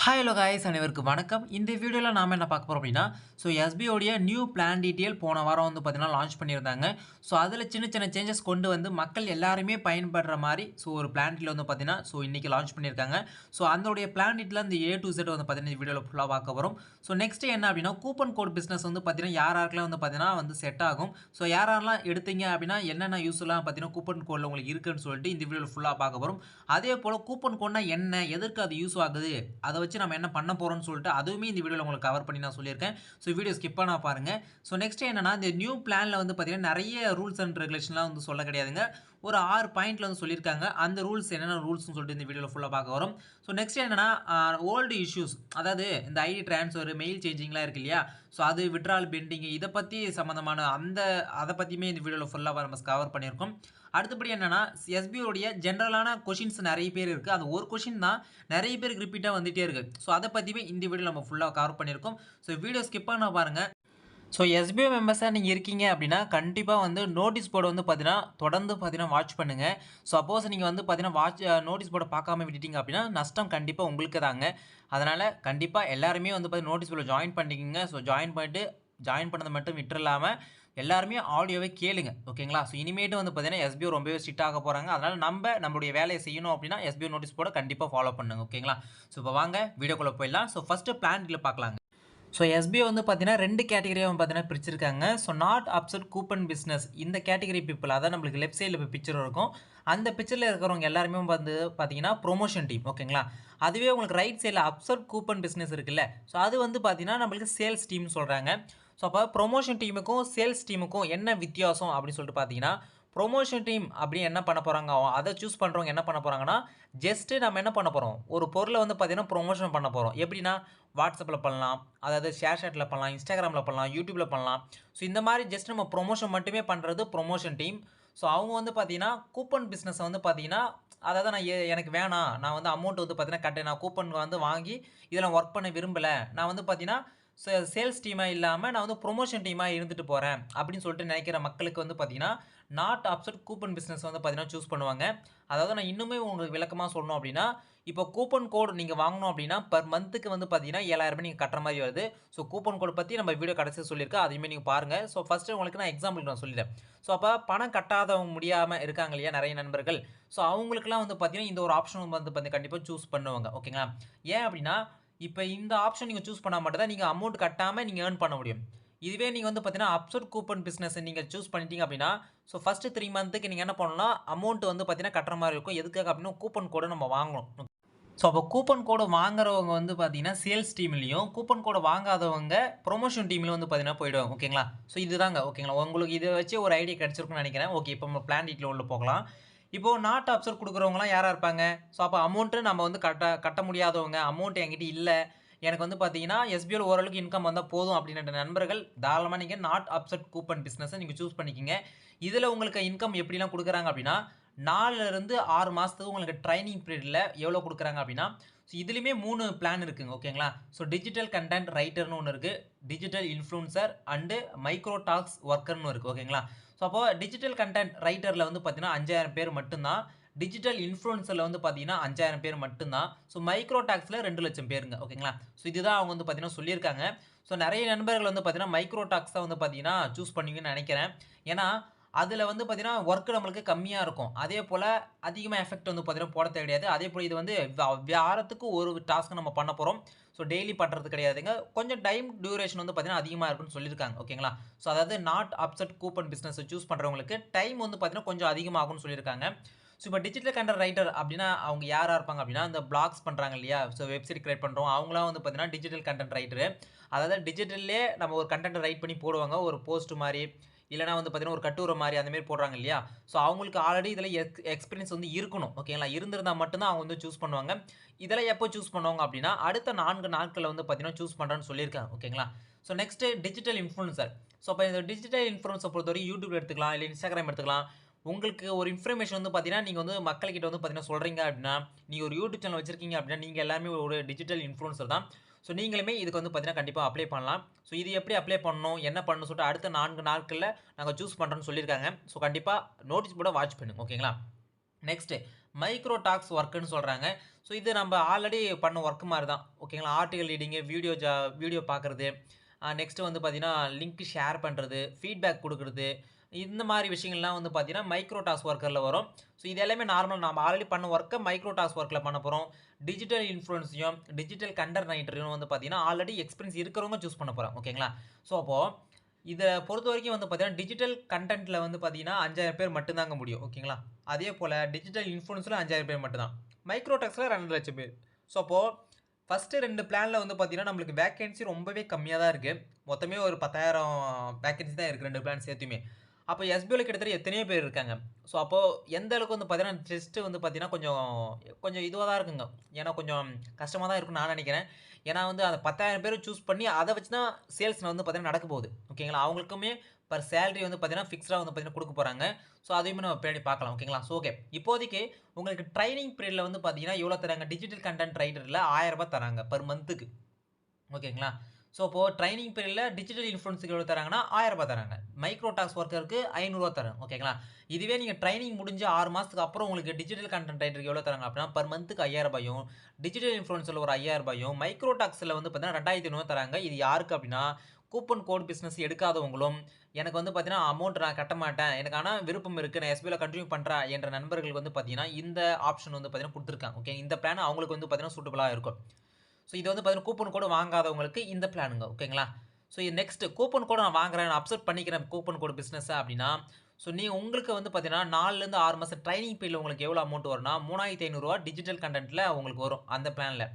Hi hello guys அனைவருக்கும் வணக்கம். இந்த வீடியோவில் நாம் என்ன பார்க்க போகிறோம் அப்படின்னா, எஸ்பிஐயோடைய நியூ பிளான் டீட்டெயில் போன வாரம் வந்து பார்த்தீங்கன்னா லான்ச் பண்ணியிருந்தாங்க. அதில் சின்ன சின்ன சேஞ்சஸ் கொண்டு வந்து மக்கள் எல்லாருமே பயன்படுற மாதிரி ஒரு பிளான் டீட்டெயில் வந்து பார்த்தீங்கன்னா இன்றைக்கி லான்ச் பண்ணியிருக்காங்க. அதோடைய பிளான் டீட்டெயில் அந்த ஏ டு Z வந்து பார்த்தீங்கன்னா இந்த வீடியோவில் ஃபுல்லாக பார்க்க வரும். நெக்ஸ்ட் என்ன அப்படின்னா கூப்பன் கோட் பிஸ்னஸ் வந்து பார்த்தீங்கன்னா யாருக்கெல்லாம் வந்து பார்த்தீங்கன்னா செட் ஆகும். யாரெல்லாம் எடுத்தீங்க அப்படின்னா என்னென்ன யூஸ்லாம் பார்த்தீங்கன்னா கூப்பன் கோடில் உங்களுக்கு இருக்குன்னு சொல்லிட்டு இந்த வீடியோவில் ஃபுல்லாக பார்க்க வரும். அதே போல் கூப்பன் கோட்னா என்ன, எதற்கு அது யூஸ் ஆகுது, அதை வச்சு நம்ம என்ன பண்ண போறோம்னு சொல்லிட்டு அதுவுமே இந்த வீடியோல உங்களுக்கு கவர் பண்ணி நான் சொல்லியிருக்கேன். வீடியோ ஸ்கிப் பண்ணா பாருங்க. நெக்ஸ்ட் என்னன்னா இந்த நியூ பிளான்ல வந்து பார்த்தீங்கன்னா நிறைய ரூல்ஸ் அண்ட் ரெகுலேஷன்லாம் வந்து சொல்ல கிடையாதுங்க. ஒரு 6 பாயிண்ட்ல வந்து சொல்லியிருக்காங்க. அந்த ரூல்ஸ் என்னென்ன ரூல்ஸ்னு சொல்லிட்டு இந்த வீடியோல ஃபுல்லா பார்க்க வரோம். நெக்ஸ்ட் என்னன்னா ஓல்டு இஷ்யூஸ், அதாவது இந்த ஐடி ட்ரான்ஸ்ஃபர், மெயில் சேஞ்சிங்லாம் இருக்கு இல்லையா? அது வித்ட்ரால் பெண்டிங் இதை பத்தி சம்பந்தமான அதை பத்தியுமே இந்த வீடியோல ஃபுல்லா நம்ம கவர் பண்ணியிருக்கோம். அடுத்தபடி என்னன்னா எஸ்பிஐ ஜென்ரலான கொஷின்ஸ் நிறைய பேர் இருக்கு. அந்த ஒரு கொஷின் தான் நிறைய பேருக்கு ரிப்பீட்டாக வந்துட்டே இருக்கு. அதை பற்றியுமே இந்த வீடியோ நம்ம ஃபுல்லாக கவர் பண்ணியிருக்கோம். வீடியோ ஸ்கிப் பண்ண பாருங்க. எஸ்பிஐ மெம்பர்ஸாக நீங்கள் இருக்கீங்க அப்படின்னா கண்டிப்பாக வந்து நோட்டீஸ் போர்டு வந்து பார்த்தீங்கன்னா தொடர்ந்து பார்த்தீங்கன்னா வாட்ச் பண்ணுங்கள். சப்போஸ் நீங்கள் வந்து பார்த்தீங்கன்னா நோட்டீஸ் போர்டை பார்க்காம விட்டுட்டீங்க அப்படின்னா நஷ்டம் கண்டிப்பாக உங்களுக்கு தாங்க. அதனால் கண்டிப்பாக எல்லாருமே வந்து பார்த்தீங்கன்னா நோட்டீஸ் போர்டில் ஜாயின் பண்ணிக்கிங்க. ஜாயின் பண்ணிட்டு ஜாயின் பண்ணதை மட்டும் விட்டுறலாமல் எல்லாருமே ஆடியோவை கேளுங்க. ஓகேங்களா? இனிமேட்டு வந்து பார்த்தீங்கன்னா எஸ்பிஐ ரொம்பவே ஸ்ட்ரிக்ட் ஆக போகிறாங்க. அதனால் நம்மளுடைய வேலையை செய்யணும் அப்படின்னா எஸ்பிஐ நோட்டீஸ் போர்டை கண்டிப்பாக ஃபாலோ பண்ணுங்க. ஓகேங்களா? இப்போ வாங்க வீடியோக்குள்ளே போயிடலாம். ஃபஸ்ட்டு பிளான் டீல் பார்க்கலாங்க. எஸ்பிஐ வந்து பார்த்தீங்கன்னா 2 கேட்டகரியாக பார்த்தீங்கன்னா பிரிச்சிருக்காங்க. நாட் அப்செட் கூப்பன் பிஸ்னஸ் இந்த கேட்டகரி பீப்பிள், அதான் நம்மளுக்கு லெஃப்ட் சைடில் இப்போ பிக்சர் இருக்கும். அந்த பிக்சரில் இருக்கிறவங்க எல்லாருமே வந்து பார்த்தீங்கன்னா ப்ரொமோஷன் டீம். ஓகேங்களா? அதுவே உங்களுக்கு ரைட் சைடில் அப்செட் கூப்பன் பிஸ்னஸ் இருக்குல்ல, அது வந்து பார்த்தீங்கன்னா நம்மளுக்கு சேல்ஸ் டீம்னு சொல்கிறாங்க. அப்போ ப்ரொமோஷன் டீமுக்கும் சேல்ஸ் டீமுக்கும் என்ன வித்தியாசம் அப்படின்னு சொல்லிட்டு பார்த்தீங்கன்னா, ப்ரொமோஷன் டீம் அப்படி என்ன பண்ண போகிறாங்க, அதை சூஸ் பண்ணுறவங்க என்ன பண்ண போகிறாங்கன்னா, ஜஸ்ட்டு நம்ம என்ன பண்ண போகிறோம், ஒரு பொருளை வந்து பார்த்தீங்கன்னா ப்ரொமோஷன் பண்ண போகிறோம். எப்படின்னா வாட்ஸ்அப்பில் பண்ணலாம், அதாவது ஷேர் சாட்டில் பண்ணலாம், இன்ஸ்டாகிராமில் பண்ணலாம், யூடியூப்பில் பண்ணலாம். இந்த மாதிரி ஜஸ்ட் நம்ம ப்ரொமோஷன் மட்டுமே பண்ணுறது ப்ரொமோஷன் டீம். அவங்க வந்து பார்த்தீங்கன்னா கூப்பன் பிஸ்னஸை வந்து பார்த்தீங்கன்னா, அதாவது நான் எனக்கு வேணாம், நான் வந்து அமௌண்ட் வந்து பார்த்தீங்கன்னா நான் கூப்பன் வந்து வாங்கி இதில் ஒர்க் பண்ண விரும்பலை, நான் வந்து பார்த்தீங்கன்னா சேல்ஸ் டீமாக இல்லாமல் நான் வந்து ப்ரொமோஷன் டீமாக இருந்துட்டு போகிறேன் அப்படின்னு சொல்லிட்டு நினைக்கிற மக்களுக்கு வந்து பார்த்தீங்கன்னா நாட் அப்செட் கூப்பன் பிஸ்னஸ் வந்து பார்த்தீங்கன்னா சூஸ் பண்ணுவாங்க. அதாவது நான் இன்னுமே உங்களுக்கு விளக்கமாக சொல்லணும் அப்படின்னா, இப்போ கூப்பன் கோடு நீங்கள் வாங்கணும் அப்படின்னா பர் மந்த்துக்கு வந்து பார்த்தீங்கன்னா 7,000 நீங்கள் கட்டுற மாதிரி வருது. கூப்பன் கோடு பற்றி நம்ம வீடியோ கடைசியாக சொல்லியிருக்கேன், அதையுமே நீங்கள் பாருங்கள். ஃபஸ்ட்டு உங்களுக்கு நான் எக்ஸாம்பிளுக்கு நான் சொல்லிடுறேன். அப்போ பணம் கட்டாதவங்க முடியாமல் இருக்காங்க இல்லையா நிறைய நண்பர்கள், அவங்களுக்குலாம் வந்து பார்த்தீங்கன்னா இந்த ஒரு ஆப்ஷன் வந்து பார்த்தீங்கன்னா கண்டிப்பாக சூஸ் பண்ணுவாங்க. ஓகேங்களா? ஏன் அப்படின்னா இப்போ இந்த ஆப்ஷன் நீங்கள் சூஸ் பண்ணால் மட்டும் தான் நீங்கள் அமௌண்ட் கட்டாமல் நீங்கள் ஏர்ன் பண்ண முடியும். இதுவே நீங்கள் வந்து பார்த்தீங்கன்னா அப்செட் கூப்பன் பிஸ்னஸ் நீங்கள் சூஸ் பண்ணிட்டீங்க அப்படின்னா, ஃபஸ்ட்டு 3 மந்த்துக்கு நீங்கள் என்ன பண்ணலாம், அமௌண்ட் வந்து பார்த்தீங்கன்னா கட்டுற மாதிரி இருக்கும். எதுக்காக அப்படின்னா கூப்பன் கோடை நம்ம வாங்கணும். அப்போ கூப்பன் கோடு வாங்குறவங்க வந்து பார்த்தீங்கன்னா சேல்ஸ் டீம்லேயும், கூப்பன் கோடை வாங்காதவங்க ப்ரொமோஷன் டீம்ல வந்து பார்த்தீங்கன்னா போயிடுவாங்க. ஓகேங்களா? இதுதாங்க. ஓகேங்களா? உங்களுக்கு இதை வச்சு ஒரு ஐடியா கிடைச்சிருக்குன்னு நினைக்கிறேன். ஓகே, இப்போ நம்ம பிளான் டீட்டெயில் உள்ள போகலாம். இப்போ நாட் அப்செட் கொடுக்குறவங்கலாம் யாரா இருப்பாங்க? அப்போ அமௌண்ட்டு நம்ம வந்து கட்ட முடியாதவங்க, அமௌண்ட் என்கிட்ட இல்ல, எனக்கு வந்து பார்த்தீங்கன்னா எஸ்பிஐல ஓரளவுக்கு இன்கம் வந்தா போதும் அப்படின்ற நண்பர்கள் தாராளமா நீங்க நாட் அப்செட் கூப்பன் பிசினஸை நீங்க சூஸ் பண்ணிக்கிங்க. இதுல உங்களுக்கு இன்கம் எப்படிலாம் குடுக்குறாங்க அப்படின்னா, 4ல இருந்து 6 மாசத்துக்கு உங்களுக்கு ட்ரெய்னிங் பீரியட்ல எவ்வளோ குடுக்குறாங்க அப்படின்னா, இதுலயுமே 3 பிளான் இருக்குங்க. ஓகேங்களா? டிஜிட்டல் கன்டென்ட் ரைட்டர்னு ஒண்ணு இருக்கு, digital influencer and micro tasks வொர்க்கர்னு இருக்கு. ஓகேங்களா? அப்போ டிஜிட்டல் கன்டென்ட் ரைட்டர்ல வந்து பார்த்தீங்கன்னா 5,000 பேர் மட்டும் தான். டிஜிட்டல் இன்ஃப்ளூயன்சர்ல வந்து பார்த்தீங்கன்னா 5,000 பேர் மட்டும் தான். மைக்ரோ டாக்ஸ்ல 2,00,000 பேருங்க. ஓகேங்களா? இதுதான் அவங்க வந்து பார்த்தீங்கன்னா சொல்லியிருக்காங்க. நெறைய நண்பர்கள் வந்து பார்த்தீங்கன்னா மைக்ரோ டாக்ஸ் தான் வந்து பார்த்தீங்கன்னா சூஸ் பண்ணுவீங்கன்னு நெனைக்கிறேன். ஏன்னா, அதுல வந்து பார்த்தீங்கன்னா வொர்க் நம்மளுக்கு கம்மியா இருக்கும். அதே போல அதிகமா எஃபெக்ட் வந்து பார்த்தீங்கன்னா போட கிடையாது. அதே போல இது வந்து வாரத்துக்கு ஒரு டாஸ்க் நம்ம பண்ண போறோம். டெய்லி பண்றது கிடையாதுங்க. கொஞ்சம் டைம் டியூரேஷன் வந்து பார்த்தீங்கன்னா அதிகமா இருக்குன்னு சொல்லியிருக்காங்க. ஓகேங்களா? அதாவது not upset coupon business choose பண்றவங்களுக்கு டைம் வந்து பார்த்தீங்கன்னா கொஞ்சம் அதிகமாகும்னு சொல்லியிருக்காங்க. இப்போ டிஜிட்டல் கன்டென்ட் ரைட்டர் அப்படின்னா அவங்க யாரா இருப்பாங்க அப்படின்னா, இந்த பிளாக்ஸ் பண்றாங்க இல்லையா? வெப்சைட் கிரியேட் பண்றோம். அவங்கலாம் வந்து பார்த்தீங்கன்னா டிஜிட்டல் கன்டென்ட் ரைட்டரு. அதாவது டிஜிட்டல்லயே நம்ம ஒரு கன்டென்ட் ரைட் பண்ணி போடுவாங்க. ஒரு போஸ்ட் மாரி, இல்லன்னா வந்து பார்த்தீங்கன்னா ஒரு கட்டுரை மாரி அந்த மாரி போடுறாங்க இல்லையா? அவங்களுக்கு ஆல்ரெடி இதில எக்ஸ்பீரியன்ஸ் வந்து இருக்கணும். ஓகேங்களா? இருந்திருந்தா மட்டும் தான் அவங்க வந்து சூஸ் பண்ணுவாங்க. இதெல்லாம் எப்போ சூஸ் பண்ணுவாங்க அப்படின்னா, அடுத்த 4 நாட்கள்ல வந்து பார்த்தீங்கன்னா சூஸ் பண்றேன்னு சொல்லியிருக்காங்க. ஓகேங்களா? Next digital influencer. அப்ப இந்த டிஜிட்டல் இன்ஃப்ளூயன்ஸ பொறுத்தவரை யூடியூப் எடுத்துக்கலாம், இல்ல இன்ஸ்டாகிராம் எடுத்துக்கலாம். உங்களுக்கு ஒரு இன்ஃபர்மேஷன் வந்து பார்த்தீங்கன்னா, நீங்க வந்து மக்கள்கிட்ட வந்து பார்த்தீங்கன்னா சொல்றீங்க அப்படின்னா, நீங்க ஒரு யூடியூப் சேனல் வச்சிருக்கீங்க அப்படின்னா, நீங்க எல்லாருமே ஒரு டிஜிட்டல் இன்ஃப்ளூயன்சர் தான். நீங்களுமே இதுக்கு வந்து பார்த்தீங்கன்னா கண்டிப்பா அப்ளை பண்ணலாம். இது எப்படி அப்ளை பண்ணணும், என்ன பண்ணணும்னு சொல்லிட்டு அடுத்த 4 நாட்கள்ல நாங்க சூஸ் பண்றோம்னு சொல்லியிருக்காங்க. கண்டிப்பா நோட்டீஸ் போர்ட வாட்ச் பண்ணுங்க. ஓகேங்களா? நெக்ஸ்ட் மைக்ரோ டாக்ஸ் ஒர்க்குன்னு சொல்கிறாங்க. ஸோ இது நம்ம ஆல்ரெடி பண்ண ஒர்க் மாதிரி தான் ஓகேங்களா. ஆர்டிகல் ரீடிங்கு, வீடியோ பார்க்குறது, நெக்ஸ்ட்டு வந்து பார்த்தீங்கன்னா லிங்க் ஷேர் பண்ணுறது, ஃபீட்பேக் கொடுக்குறது, இந்த மாதிரி விஷயங்கள்லாம் வந்து பார்த்தீங்கன்னா மைக்ரோ டாஸ்க் ஒர்க்கரில் வரும். ஸோ இது எல்லாமே நார்மல் நம்ம ஆல்ரெடி பண்ண ஒர்க்கை மைக்ரோ டாஸ்க் ஒர்க்கில் பண்ண போகிறோம். டிஜிட்டல் இன்ஃப்ளூயன்ஸையும் டிஜிட்டல் கண்டென்ட் ரைட்டரையும் வந்து பார்த்தீங்கன்னா ஆல்ரெடி எக்ஸ்பீரியன்ஸ் இருக்கிறவங்க சூஸ் பண்ண போகிறோம் ஓகேங்களா. ஸோ அப்போது இதை பொறுத்த வரைக்கும் வந்து பார்த்தீங்கன்னா டிஜிட்டல் கண்டென்ட்டில் வந்து பார்த்தீங்கன்னா 5000 பேர் மட்டும்தாங்க முடியும் ஓகேங்களா. அதே போல் டிஜிட்டல் இன்ஃப்ளூயன்ஸில் 5000 பேர் மட்டும்தான். மைக்ரோ டாக்ஸில் 2,00,000 பேர். ஸோ அப்போது ஃபஸ்ட்டு 2 பிளானில் வந்து பார்த்தீங்கன்னா நம்மளுக்கு வேக்கன்சி ரொம்பவே கம்மியாக தான் இருக்குது. மொத்தமே ஒரு 10,000 வேக்கன்சி தான் இருக்குது 2 பிளான் சேர்த்துமே. அப்போ எஸ்பிஓவில் கிட்டத்தட்ட எத்தனையோ பேர் இருக்காங்க. ஸோ அப்போது எந்த அளவுக்கு வந்து பார்த்தீங்கன்னா டெஸ்ட்டு வந்து பார்த்தீங்கன்னா கொஞ்சம் இதுவாக தான் இருக்குங்க. ஏன்னா கொஞ்சம் கஷ்டமாக தான் இருக்குன்னு நான் நினைக்கிறேன். ஏன்னா வந்து அந்த 10,000 பேரை சூஸ் பண்ணி அதை வச்சு தான் சேல்ஸ் வந்து பார்த்தீங்கன்னா நடக்க போகுது ஓகேங்களா. அவங்களுக்குமே பர் சேலரி வந்து பார்த்தீங்கன்னா ஃபிக்ஸ்டாக வந்து பார்த்தீங்கன்னா கொடுக்க போகிறாங்க. ஸோ அதையுமே நம்ம பின்னாடி பார்க்கலாம் ஓகேங்களா. ஸோ ஓகே, இப்போதைக்கு உங்களுக்கு ட்ரைனிங் பீரியடில் வந்து பார்த்தீங்கன்னா எவ்வளோ தராங்க, டிஜிட்டல் கண்டென்ட் ரைட்டரில் 1000 ரூபாய் தராங்க பர் மந்த்துக்கு ஓகேங்களா. ஸோ இப்போது ட்ரைனிங் பீரியடில் டிஜிட்டல் இன்ஃப்ளூயன்ஸுக்கு எவ்வளோ தராங்கன்னா 1000 ரூபாய் தராங்க. மைக்ரோ டாக்ஸ் ஒர்க்கருக்கு 500 ரூபா தராங்க ஓகேங்களா. இதுவே நீங்கள் ட்ரைனிங் முடிஞ்சு 6 மாதத்துக்கு அப்புறம் உங்களுக்கு டிஜிட்டல் கண்டென்ட் ரைட்டருக்கு எவ்வளோ தராங்க அப்படின்னா பர் மந்த்துக்கு 5000 ரூபாயும், டிஜிட்டல் இன்ஃப்ளூயன்ஸில் ஒரு 5000 ரூபாயும், மைக்ரோ டாக்ஸில் வந்து பார்த்தீங்கன்னா 2500 தராங்க. இது யாருக்கு அப்படின்னா கூப்பன் கோட் பிஸ்னஸ் எடுக்காதவங்களும், எனக்கு வந்து பார்த்தீங்கன்னா அமௌண்ட் நான் கட்ட மாட்டேன், எனக்கு ஆனால் விருப்பம் இருக்குது, நான் எஸ்பிஐயில் கண்டினியூ பண்ணுறேன் என்ற நண்பர்களுக்கு வந்து பார்த்தீங்கன்னா இந்த ஆப்ஷன் வந்து பார்த்தீங்கன்னா கொடுத்துருக்காங்க ஓகே. இந்த பிளான் அவங்களுக்கு வந்து பார்த்தீங்கன்னா சூட்டபுளாக இருக்கும். ஸோ இது வந்து பார்த்தீங்கன்னா கூப்பன் கோடு வாங்காதவங்களுக்கு இந்த பிளானுங்க ஓகேங்களா. ஸோ இது நெக்ஸ்ட் கூப்பன் கோடு நான் வாங்குறேன், நான் அப்செட் பண்ணிக்கிறேன் கூப்பன் கோடு பிஸ்னஸ் அப்படின்னா, ஸோ நீங்கள் உங்களுக்கு வந்து பார்த்தீங்கன்னா 4லேருந்து 6 மாதம் ட்ரைனிங் பீரியட் உங்களுக்கு எவ்வளோ அமௌண்ட் வரும்னா 3500 ரூபா டிஜிட்டல் கண்டென்ட்டில் உங்களுக்கு வரும் அந்த பிளானில்.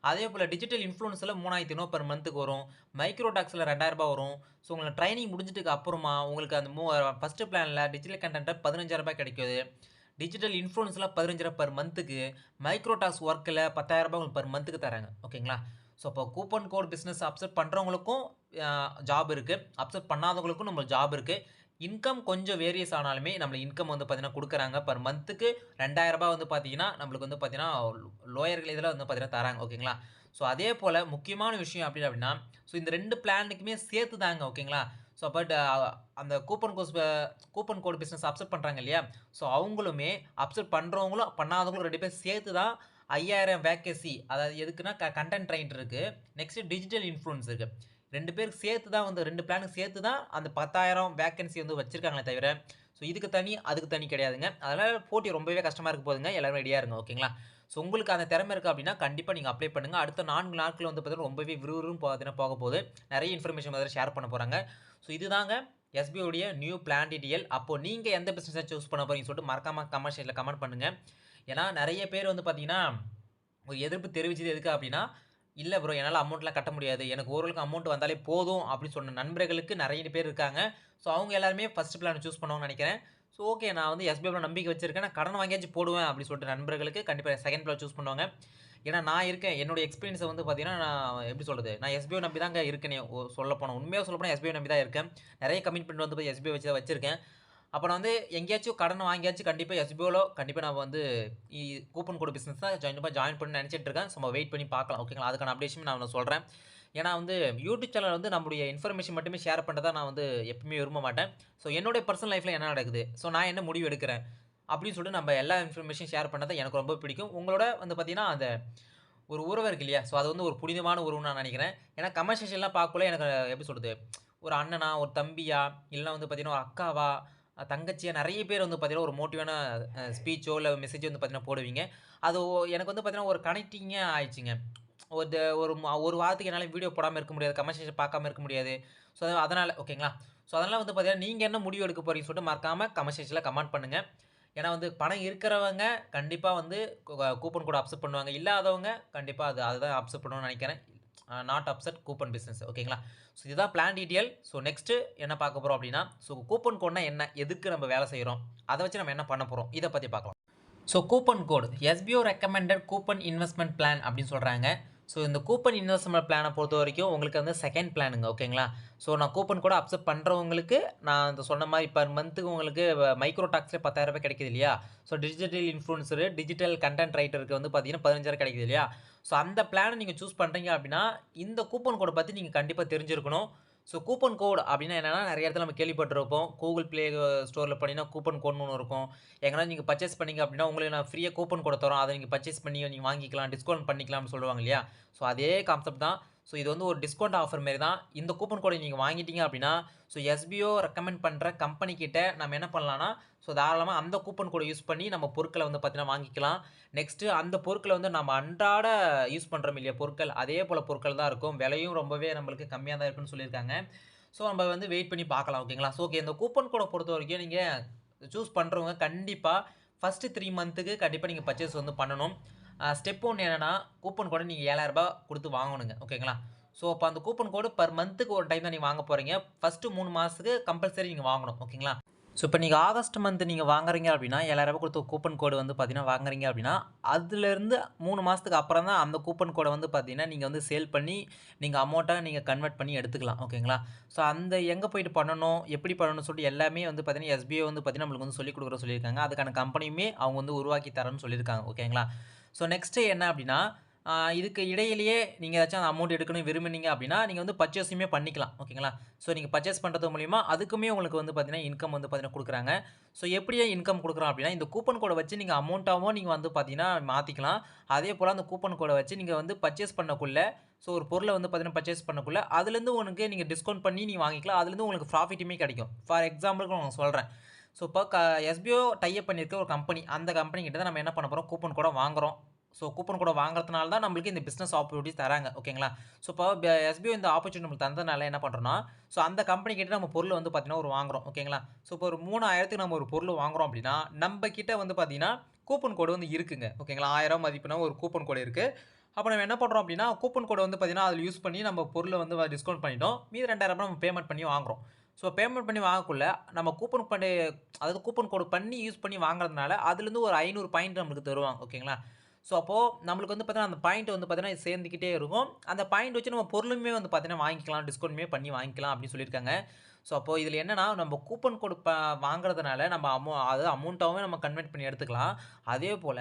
அதே போல் டிஜிட்டல் இன்ஃப்ளூயன்ஸில் 3500 பெர் மந்த்துக்கு வரும். மைக்ரோ டாக்ஸில் 2000 ரூபாய் வரும். ஸோ உங்களுக்கு ட்ரைனிங் முடிஞ்சிட்டுக்கு அப்புறமா உங்களுக்கு அந்த ஃபஸ்ட்டு பிளானில் டிஜிட்டல் கண்டென்ட்டில் 15,000 ரூபாய் கிடைக்குது. டிஜிட்டல் இன்ஃப்ளூயன்ஸில் 15,000 ரூபாய் பெர் மந்த்துக்கு, மைக்ரோ டாக்ஸ் ஒர்க்கில் 10,000 ரூபாய் உங்களுக்கு பெர் மந்த்துக்கு தராங்க ஓகேங்களா. ஸோ இப்போ கூப்பன் கோட் பிஸ்னஸ் அப்செட் பண்ணுறவங்களுக்கும் ஜாப் இருக்குது, அப்செட் பண்ணாதவங்களுக்கும் நம்மளுக்கு ஜாப் இருக்குது. இன்கம் கொஞ்சம் வேரியஸ் ஆனாலுமே நம்மளுக்கு இன்கம் வந்து பார்த்தீங்கன்னா கொடுக்குறாங்க. பர் மந்த்துக்கு 2000 ரூபாய் வந்து பார்த்தீங்கன்னா நம்மளுக்கு வந்து பார்த்தீங்கன்னா லோயர் இதில் வந்து பார்த்தீங்கன்னா தராங்க ஓகேங்களா. ஸோ அதே போல் முக்கியமான விஷயம் அப்படின்னா ஸோ இந்த 2 பிளானுக்குமே சேர்த்து தாங்க ஓகேங்களா. ஸோ பட் அந்த கூப்பன் கோட் பிஸ்னஸ் அப்செட் பண்ணுறாங்க இல்லையா, ஸோ அவங்களுமே அப்செட் பண்ணுறவங்களும் பண்ணாதவங்களும் 2 பேர் சேர்த்து தான் 5000 வேக்கன்சி, அதாவது எதுக்குன்னா கண்டென்ட் ரைட்டர் இருக்குது, நெக்ஸ்ட்டு டிஜிட்டல் இன்ஃப்ளூயன்ஸ் இருக்குது. 2 பேருக்கு சேர்த்து தான் வந்து 2 பிளானுக்கு சேர்த்து தான் அந்த 10,000 வேக்கன்சி வந்து வச்சுருக்காங்களே தவிர, ஸோ இதுக்கு தனி அதுக்கு தனி கிடையாதுங்க. அதனால் போட்டி ரொம்பவே கஷ்டமாக இருக்க போதுங்க. எல்லாரும் ரெடியாக இருங்க ஓகேங்களா. ஸோ உங்களுக்கு அந்த திறமை இருக்குது அப்படின்னா கண்டிப்பாக நீங்கள் அப்ளை பண்ணுங்கள். அடுத்த 4 நாட்கள் வந்து பார்த்தீங்கன்னா ரொம்பவே விறுவிறுன்னு பார்த்தீங்கன்னா போக போகுது. நிறைய இன்ஃபர்மேஷன் வந்து ஷேர் பண்ண போகிறாங்க. ஸோ இதுதாங்க எஸ்பிஓடைய நியூ பிளான் டீட்டெயில். அப்போது நீங்கள் எந்த பிஸ்னஸை சூஸ் பண்ண போகிறீங்கன்னு சொல்லிட்டு மறக்காமல் கமெண்ட் செக்ஷனில் கமெண்ட் பண்ணுங்கள். ஏன்னா நிறைய பேர் வந்து பார்த்தீங்கன்னா ஒரு எதிர்ப்பு தெரிவிச்சது எதுக்கு அப்படின்னா, இல்லை ப்ரோ என்னால் அமௌண்ட்லாம் கட்ட முடியாது, எனக்கு ஓரளவுக்கு அமௌண்ட் வந்தாலே போதும் அப்படின்னு சொன்ன நண்பர்களுக்கு நிறைய பேர் இருக்காங்க. ஸோ அவங்க எல்லாருமே ஃபஸ்ட் பிளான் சூஸ் பண்ணுவாங்கன்னு நினைக்கிறேன். ஸோ ஓகே, நான் வந்து எஸ்பிஐல நம்பிக்கை வச்சிருக்கேன், நான் கடன் வாங்கியாச்சும் போடுவேன் அப்படின்னு சொல்லிட்டு நண்பர்களுக்கு கண்டிப்பாக செகண்ட் பிளான் சூஸ் பண்ணுவாங்க. ஏன்னா நான் இருக்கேன், என்னோட எக்ஸ்பீரியன்ஸை வந்து பார்த்தீங்கன்னா நான் எப்படி சொல்கிறது, நான் எஸ்பிஐ நம்பி தாங்க இருக்கேனே. சொல்லப்போனால் உண்மையாக சொல்லப்போனால் எஸ்பிஐ நம்பி தான் இருக்கேன். நிறைய கமிட்மெண்ட் வந்து எஸ்பிஐ வச்சு தான் வச்சிருக்கேன். அப்புறம் வந்து எங்கேயாச்சும் கடன் வாங்கியாச்சும் கண்டிப்பாக எஸ்பிஓவில் கண்டிப்பாக நான் வந்து கூப்பன் கோட் பிஸ்னஸ் தான் ஜாயின் பண்ணி நினச்சிட்டு இருக்கேன். ஸோ நம்ம வெயிட் பண்ணி பார்க்கலாம் ஓகேங்களா. அதுக்கான அப்டேஷன் நான் சொல்கிறேன். ஏன்னா வந்து யூடியூப் சேனல் வந்து நம்மளுடைய இன்ஃபர்மேஷன் மட்டுமே ஷேர் பண்ணுறதா நான் வந்து எப்பவுமே விரும்ப மாட்டேன். ஸோ என்னுடைய பர்சனல் லைஃப்பில் என்ன நடக்குது, ஸோ நான் என்ன முடிவு எடுக்கிறேன் அப்படின்னு சொல்லிட்டு நம்ம எல்லா இன்ஃபர்மேஷன் ஷேர் பண்ணதை எனக்கு ரொம்ப பிடிக்கும். உங்களோட வந்து பார்த்தீங்கன்னா அந்த ஒரு உறவு இருக்கு இல்லையா, ஸோ அது வந்து ஒரு புனிதமான உறவுன்னு நான் நினைக்கிறேன். ஏன்னா கமெண்ட் செக்ஷன்லாம் பார்க்கல எனக்கு எப்படி சொல்கிறது, ஒரு அண்ணனா, ஒரு தம்பியா, இல்லைனா வந்து பார்த்தீங்கன்னா ஒரு அக்காவா, தங்கச்சியா, நிறைய பேர் வந்து பார்த்தீங்கன்னா ஒரு மோட்டிவான ஸ்பீச்சோ இல்லை மெசேஜோ வந்து பார்த்தீங்கன்னா போடுவீங்க. அது எனக்கு வந்து பார்த்தீங்கன்னா ஒரு கனெக்டிங்காக ஆயிடுச்சுங்க. ஒரு வாரத்துக்கு என்னால் வீடியோ போடாமல் இருக்க முடியாது, கமெண்ட் செக்ஷன் பார்க்காம இருக்க முடியாது. ஸோ அதனால் ஓகேங்களா. ஸோ அதனால் வந்து பார்த்தீங்கன்னா நீங்கள் என்ன முடிவு எடுக்க போகிறீங்கன்னு சொல்லிட்டு மறக்காமல் கமெண்ட் செக்ஷனில் கமெண்ட் பண்ணுங்கள். ஏன்னா வந்து பணம் இருக்கிறவங்க கண்டிப்பாக வந்து கூப்பன் கூட அப்செட் பண்ணுவாங்க, இல்லாதவங்க கண்டிப்பாக அதுதான் அப்செட் பண்ணுவாங்கன்னு நினைக்கிறேன். நாட் அப்செட் கூப்பன் பிஸ்னஸ் ஓகேங்களா. ஸோ இதுதான் பிளான் டீட்டெயில். ஸோ நெக்ஸ்ட்டு என்ன பார்க்க போகிறோம் அப்படின்னா, ஸோ கூப்பன் கோட்னா என்ன, எதுக்கு நம்ம வேலை செய்கிறோம், அதை வச்சு நம்ம என்ன பண்ண போகிறோம், இதை பற்றி பார்க்கலாம். ஸோ கூப்பன் கோடு SPO recommended coupon investment plan அப்படின்னு சொல்கிறாங்க. ஸோ இந்த கூப்பன் இன்வெஸ்ட்மெண்ட் பிளானை பொறுத்த வரைக்கும் உங்களுக்கு வந்து செகண்ட் பிளானுங்க ஓகேங்களா. ஸோ நான் கூப்பன் கூட அப்செட் பண்ணுறவங்களுக்கு நான் இந்த சொன்ன மாதிரி பர் மந்த்துக்கு உங்களுக்கு மைக்ரோ டாக்ஸில் 10,000 ரூபாய் கிடைக்குது இல்லையா. ஸோ டிஜிட்டல் இன்ஃப்ளூன்சரு, டிஜிட்டல் கண்டென்ட் ரைட்டருக்கு வந்து பார்த்தீங்கன்னா 15,000 கிடைக்குது இல்லையா. ஸோ அந்த பிளானை நீங்கள் சூஸ் பண்ணுறீங்க அப்படின்னா இந்த கூப்பன் கோடை பற்றி நீங்கள் கண்டிப்பாக தெரிஞ்சிருக்கணும். ஸோ கூப்பன் கோட் அப்படின்னா என்னன்னா, நெறைய இடத்துல நம்ம கேள்விப்பட்டிருப்போம். Google Play ஸ்டோர்ல போனீங்கன்னா, கூப்பன் கோட்ன்னு ஒண்ணு இருக்கும். எங்கனா நீங்க பர்ச்சேஸ் பண்ணீங்க அப்படின்னா, உங்களுக்கு நான் ஃப்ரீயா கூப்பன் கோட தரோம். அத நீங்க பர்ச்சேஸ் பண்ணி நீங்க வாங்கிக்கலாம். டிஸ்கவுண்ட் பண்ணிக்கலாம்னு சொல்லுவாங்க இல்லையா? ஸோ அதே கான்செப்ட் தான். ஸோ இது வந்து ஒரு டிஸ்கவுண்ட் ஆஃபர் மாரி தான். இந்த கூப்பன் கோட நீங்க வாங்கிட்டீங்க அப்படின்னா, ஸோ எஸ்பிஓ ரெக்கமெண்ட் பண்ற கம்பெனி கிட்ட நம்ம என்ன பண்ணலாம்னா, ஸோ தாராளமா அந்த கூப்பன் கோட யூஸ் பண்ணி நம்ம பொருட்கள வந்து பார்த்தீங்கன்னா வாங்கிக்கலாம். நெக்ஸ்ட்டு அந்த பொருட்கள வந்து நம்ம அன்றாட யூஸ் பண்றோம் இல்லையா பொருட்கள், அதே போல பொருட்கள் தான் இருக்கும். விலையும் ரொம்பவே நம்மளுக்கு கம்மியா தான் இருக்குன்னு சொல்லியிருக்காங்க. ஸோ நம்ம வந்து வெயிட் பண்ணி பார்க்கலாம் ஓகேங்களா? ஸோ ஓகே இந்த கூப்பன் கோட பொறுத்தவரைக்கும் நீங்க சூஸ் பண்றவங்க கண்டிப்பா ஃபர்ஸ்ட்டு 3 மந்த்துக்கு கண்டிப்பா நீங்க பர்ச்சேஸ் வந்து பண்ணணும். ஸ்டெப் 1 என்னன்னா, கூப்பன் கோட நீங்க ரூ. 7,000 குடுத்து வாங்கணுங்க. ஓகேங்களா? ஸோ அப்ப அந்த கூப்பன் கோடு பெர் மந்த்துக்கு ஒரு டைம் தான் நீங்க வாங்க போறீங்க. ஃபர்ஸ்ட்டு 3 மாசத்துக்கு கம்பல்சரி நீங்க வாங்கணும். ஓகேங்களா? ஸோ இப்ப நீங்க ஆகஸ்ட் மந்த் நீங்க வாங்குறீங்க அப்படின்னா, ரூ. 7,000 குடுத்து கூப்பன் கோடு வந்து பார்த்தீங்கன்னா வாங்குறீங்க அப்படின்னா, அதுலேருந்து 3 மாசத்துக்கு அப்புறம் தான் அந்த கூப்பன் கோட வந்து பார்த்தீங்கன்னா, நீங்க வந்து சேல் பண்ணி, நீங்க அமௌண்ட்டா நீங்க கன்வெர்ட் பண்ணி எடுத்துக்கலாம். ஓகேங்களா? ஸோ அந்த எங்க போயிட்டு பண்ணணும், எப்படி பண்ணணும்னு சொல்லிட்டு எல்லாமே வந்து பார்த்தீங்கன்னா, எஸ்பிஐ வந்து பார்த்தீங்கன்னா, நம்மளுக்கு வந்து சொல்லிக் குடுக்குறோம்னு சொல்லியிருக்காங்க. அதுக்கான கம்பெனியுமே அவங்க வந்து உருவாக்கி தரேன்னு சொல்லியிருக்காங்க. ஓகேங்களா? ஸோ நெக்ஸ்ட்டு என்ன அப்படின்னா, இதுக்கு இடையிலேயே நீங்க ஏதாச்சும் அந்த அமௌண்ட் எடுக்கணும் விரும்புனீங்க அப்படின்னா, நீங்க வந்து பர்ச்சேஸுமே பண்ணிக்கலாம். ஓகேங்களா? ஸோ நீங்க பர்ச்சேஸ் பண்றது மூலியமா அதுக்குமே உங்களுக்கு வந்து பார்த்தீங்கன்னா, இன்கம் வந்து பார்த்தீங்கன்னா குடுக்குறாங்க. ஸோ எப்படியா இன்கம் குடுக்குறோம் அப்படின்னா, இந்த கூப்பன் கோட வச்சு நீங்க அமௌண்ட்டாவும் நீங்க வந்து பார்த்தீங்கன்னா மாத்திக்கலாம். அதேபோல அந்த கூப்பன் கோட வச்சு நீங்க வந்து பர்ச்சேஸ் பண்ணக்குள்ள, ஸோ ஒரு பொருள வந்து பார்த்தீங்கன்னா பர்ச்சேஸ் பண்ணக்குள்ள, அதுலேருந்து உனக்கு நீங்க டிஸ்கவுண்ட் பண்ணி நீங்க வாங்கிக்கலாம். அதுலேருந்து உங்களுக்கு ப்ராஃபிட்டுமே கிடைக்கும். ஃபார் எக்ஸாம்பிளுக்கு நான் உங்களுக்கு சொல்றேன். ஸோ இப்போ எஸ்பிஓ டை அப் பண்ணியிருக்க ஒரு கம்பெனி. அந்த கம்பெனி கிட்ட தான் நம்ம என்ன பண்ண போறோம், கூப்பன் கோட வாங்குறோம். ஸோ கூப்பன் கோட வாங்குறதுனால தான் நம்மளுக்கு இந்த பிசினஸ் ஆப்பர்ச்சுனிட்டீஸ் தராங்க. ஓகேங்களா? ஸோ இப்போ எஸ்பிஓ இந்த ஆப்பர்ச்சுனிட்டி நம்மளுக்கு தந்ததுனால என்ன பண்றோம்னா, ஸோ அந்த கம்பெனி கிட்ட நம்ம பொருள் வந்து பார்த்தீங்கன்னா ஒரு வாங்குறோம். ஓகேங்களா? ஸோ இப்போ ஒரு 3000க்கு நம்ம ஒரு பொருள் வாங்குறோம் அப்படின்னா, நம்ப கிட்ட வந்து பார்த்தீங்கன்னா, கூப்பன் கோடு வந்து இருக்குங்க. ஓகேங்களா? ரூ. 1000 மதிப்புனா ஒரு கூப்பன் கோடு இருக்கு. அப்ப நம்ம என்ன பண்றோம் அப்படின்னா, கூப்பன் கோட வந்து பார்த்தீங்கன்னா, அதில யூஸ் பண்ணி நம்ம பொருள வந்து டிஸ்கவுண்ட் பண்ணிட்டோம். மீதி ரூ. 2000 நம்ம பேமெண்ட் பண்ணி வாங்குறோம். ஸோ பேமெண்ட் பண்ணி வாங்கக்குள்ள, நம்ம கூப்பன் பண்ணி அதாவது கூப்பன் கோடு பண்ணி யூஸ் பண்ணி வாங்குறதுனால, அதுலேருந்து ஒரு 500 பாயிண்ட் நம்மளுக்கு தருவாங்க. ஓகேங்களா? ஸோ அப்போ நம்மளுக்கு வந்து பார்த்தீங்கன்னா, அந்த பாயிண்ட் வந்து பார்த்தீங்கன்னா சேர்ந்துக்கிட்டே இருக்கும். அந்த பாயிண்ட் வச்சு நம்ம பொருளுமே வந்து பார்த்தீங்கன்னா வாங்கிக்கலாம். டிஸ்கவுண்ட்மே பண்ணி வாங்கிக்கலாம் அப்படின்னு சொல்லியிருக்காங்க. ஸோ அப்போ இதில என்னன்னா, நம்ம கூப்பன் கோடு வாங்குறதுனால நம்ம அதாவது அமௌண்ட்டாவும் நம்ம கன்வெர்ட் பண்ணி எடுத்துக்கலாம். அதேபோல